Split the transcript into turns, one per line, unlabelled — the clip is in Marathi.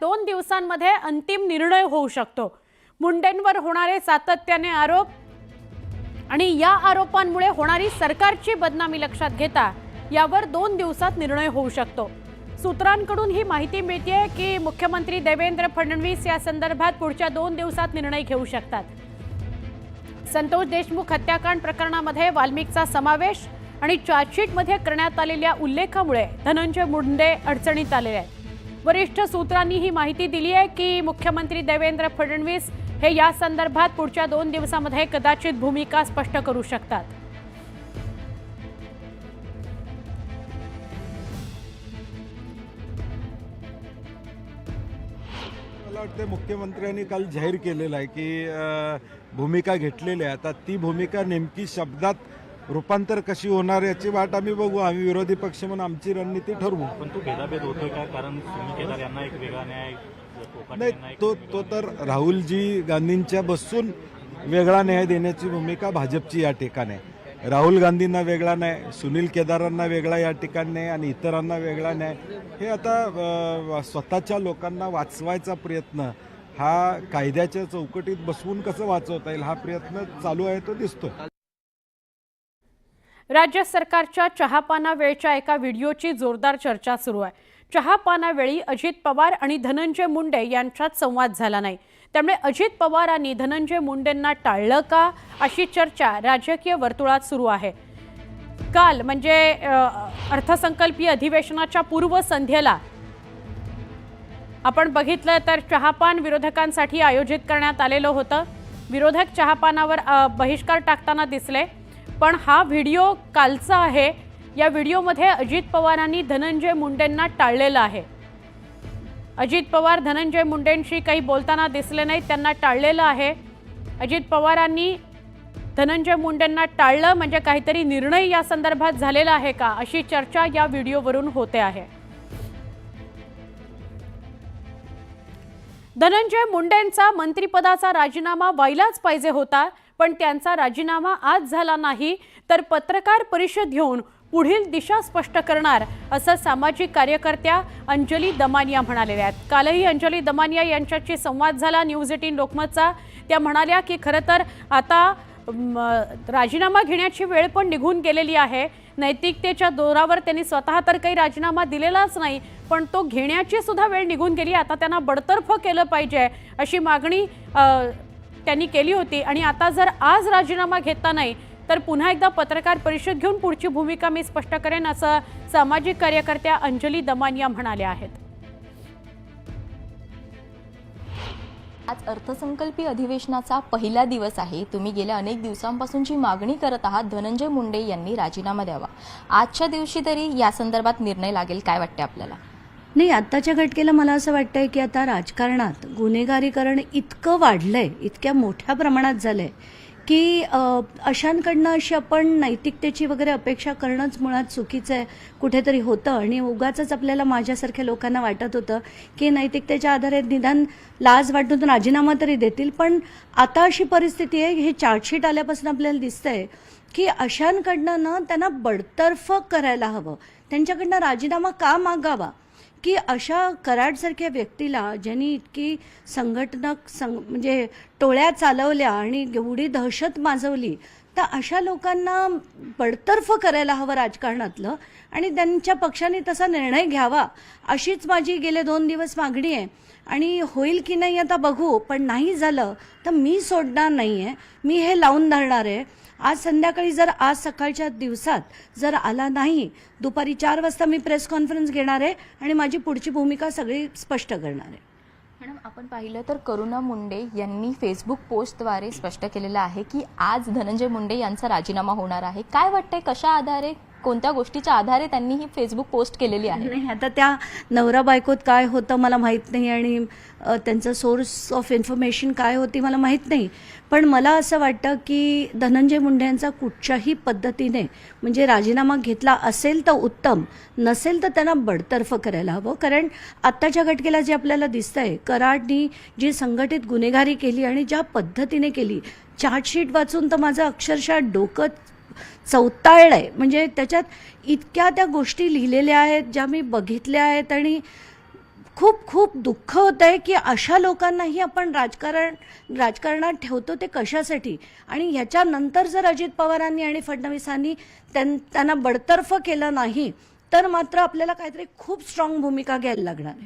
2 दिवसांमध्ये अंतिम निर्णय होऊ शकतो। मुंडेंवर होणारे सातत्याने आरोप आणि या आरोपांमुळे होणारी सरकारची बदनामी लक्षात घेता यावर 2 दिवसात निर्णय होऊ शकतो। सूत्रांकडून ही माहिती मिळते की मुख्यमंत्री देवेंद्र फडणवीस या संदर्भात पुढच्या 2 दिवसात निर्णय घेऊ शकतात। संतोष देशमुख हत्याकांड प्रकरणामध्ये वाल्मिकचा समावेश आणि चार्जशीटमध्ये करण्यात आलेल्या उल्लेखामुळे धनंजय मुंडे अडचणीत आले आहेत। वरिष्ठ सूत्रांनी ही माहिती दिली आहे की मुख्यमंत्री देवेंद्र फडणवीस हे या संदर्भात पुढच्या 2 दिवसांमध्ये कदाचित भूमिका स्पष्ट करू शकतात।
मला वाटते मुख्यमंत्र्यांनी काल जाहीर केलेलं आहे की भूमिका घेतलेली आहे। आता ती भूमिका नेमकी शब्दात रूपांतर कशी होणार याची वाट आम्ही बघू। आम्ही विरोधी पक्ष म्हणून आमची रणनीती ठरवू।
पण तो भेदाभेद होतोय का? कारण सुनील केदार यांना एक वेगळा न्याय,
नाही, तो तर राहुलजी गांधींच्या बसून वेगळा न्याय देण्याची भूमिका भाजपची या ठिकाणी आहे। राहुल गांधींना वेगळा न्याय, सुनील केदारांना वेगळा या ठिकाणी नाही आणि इतरांना वेगळा न्याय, हे आता स्वतःच्या लोकांना वाचवायचा प्रयत्न हा कायद्याच्या चौकटीत बसवून कसं वाचवता येईल हा प्रयत्न चालू आहे, तो दिसतो।
राज्य सरकारच्या चहापाना वेळच्या एका व्हिडिओची जोरदार चर्चा सुरू आहे। चहापाना वेळी अजित पवार आणि धनंजय मुंडे यांच्यात संवाद झाला नाही, त्यामुळे अजित पवारांनी धनंजय मुंडेंना टाळलं का अशी चर्चा राजकीय वर्तुळात सुरू आहे। काल म्हणजे अर्थसंकल्पीय अधिवेशनाच्या पूर्वसंध्येला आपण बघितलं तर चहापान विरोधकांसाठी आयोजित करण्यात आलेलं होतं। विरोधक चहापानावर बहिष्कार टाकताना दिसले, पण हा व्हिडिओ कालचा आहे। या व्हिडिओमध्ये अजित पवारांनी धनंजय मुंडेंना टाळलेलं आहे। अजित पवार धनंजय मुंडेंशी काही बोलताना दिसले नाहीत, त्यांना टाळलेलं आहे। अजित पवारांनी धनंजय मुंडेंना टाळलं म्हणजे काहीतरी निर्णय या संदर्भात झालेला आहे का अशी चर्चा या व्हिडिओवरून होते आहे। धनंजय मुंडेंचा मंत्रिपदाचा राजीनामा व्हायलाच पाहिजे होता, पण त्यांचा राजीनामा आज झाला नाही तर पत्रकार परिषद घेऊन पुढील दिशा स्पष्ट करणार असं सामाजिक कार्यकर्त्या अंजली दमानिया म्हणालेल्या आहेत। कालही अंजली दमानिया यांच्याशी संवाद झाला न्यूज 18 लोकमतचा। त्या म्हणाल्या की खरं तर आता राजीनामा घेण्याची वेळ पण निघून गेलेली आहे। नैतिकतेच्या जोरावर त्यांनी स्वतः तर काही राजीनामा दिलेलाच नाही, पण तो घेण्याची सुद्धा वेळ निघून गेली। आता त्यांना बडतर्फ केलं पाहिजे अशी मागणी त्यांनी केली होती आणि आता जर आज राजीनामा घेता नाही तर पुन्हा एकदा पत्रकार परिषद घेऊन पुढची भूमिका मी स्पष्ट करेन असं सामाजिक कार्यकर्त्या अंजली दमानिया म्हणाल्या आहेत।
आज अर्थसंकल्पीय अधिवेशनाचा पहिला दिवस आहे। तुम्ही गेल्या अनेक दिवसांपासूनची मागणी करत आहात धनंजय मुंडे यांनी राजीनामा द्यावा। आजच्या दिवशी तरी या संदर्भात निर्णय लागेल, काय वाटते आपल्याला?
नाही, आत्ताच्या घटकेला मला असं वाटतंय की आता राजकारणात गुन्हेगारीकरण इतकं वाढलंय, इतक्या मोठ्या प्रमाणात झालंय की अशांकडनं अशी आपण नैतिकतेची वगैरे अपेक्षा करणंच मुळात चुकीचं आहे कुठेतरी होतं। आणि उगाचच आपल्याला माझ्यासारख्या लोकांना वाटत होतं की नैतिकतेच्या आधारे निदान लाज वाटून राजीनामा तरी देतील, पण आता अशी परिस्थिती आहे, हे चार्जशीट आल्यापासून आपल्याला दिसतंय की अशांकडनं ना त्यांना बडतर्फ करायला हवं, त्यांच्याकडनं राजीनामा का मागावा की अशा कराडसारख्या व्यक्तीला ज्यांनी इतकी संघटनक म्हणजे टोळ्या चालवल्या आणि एवढी दहशत माजवली, तर अशा लोकांना बडतर्फ करायला हवं राजकारणातलं आणि त्यांच्या पक्षाने तसा निर्णय घ्यावा अशीच माझी गेले 2 दिवस मागणी आहे। आणि होईल की नाही आता बघू, पण नाही झालं तर मी सोडणार नाही आहे, मी हे लावून धरणार आहे। आज संध्याकाळी जर आज सकाळच्या दिवसात जर आला नाही, दुपारी 4 वाजता मी प्रेस कॉन्फरन्स घेणार आहे आणि माझी पुढची भूमिका सगळी स्पष्ट करणार आहे।
मॅडम, आपण पाहिलं तर करुणा मुंडे यांनी फेसबुक पोस्टद्वारे स्पष्ट केलेलं आहे की आज धनंजय मुंडे यांचा राजीनामा होणार आहे। काय वाटतंय, कशा आधारे, कोणत्या गोष्टीच्या आधारे त्यांनी ही फेसबुक पोस्ट केलेली आहे?
नाही, आता त्या नवरा बायकोत काय होतं मला माहीत नाही आणि त्यांचं सोर्स ऑफ इन्फॉर्मेशन काय होती मला माहीत नाही, पण मला असं वाटतं की धनंजय मुंडे यांचा कुठच्याही पद्धतीने म्हणजे राजीनामा घेतला असेल तर उत्तम, नसेल तर त्यांना बडतर्फ करायला हवं। कारण आत्ताच्या घटकेला जे आपल्याला दिसतंय, कराडनी जी संघटित गुन्हेगारी केली आणि ज्या पद्धतीने केली, चार्जशीट वाचून तर माझं अक्षरशः डोकं चौताळलंय। म्हणजे त्याच्यात इतक्या त्या गोष्टी लिहिलेल्या आहेत ज्या मी बघितल्या आहेत आणि खूप खूप दुःख होत आहे की अशा लोकांनाही आपण राजकारणात ठेवतो ते कशासाठी. आणि ह्याच्यानंतर जर अजित पवारांनी आणि फडणवीसांनी त्यांना बडतर्फ केलं नाही तर मात्र आपल्याला काहीतरी खूप स्ट्रॉंग भूमिका घ्यायला लागणार आहे.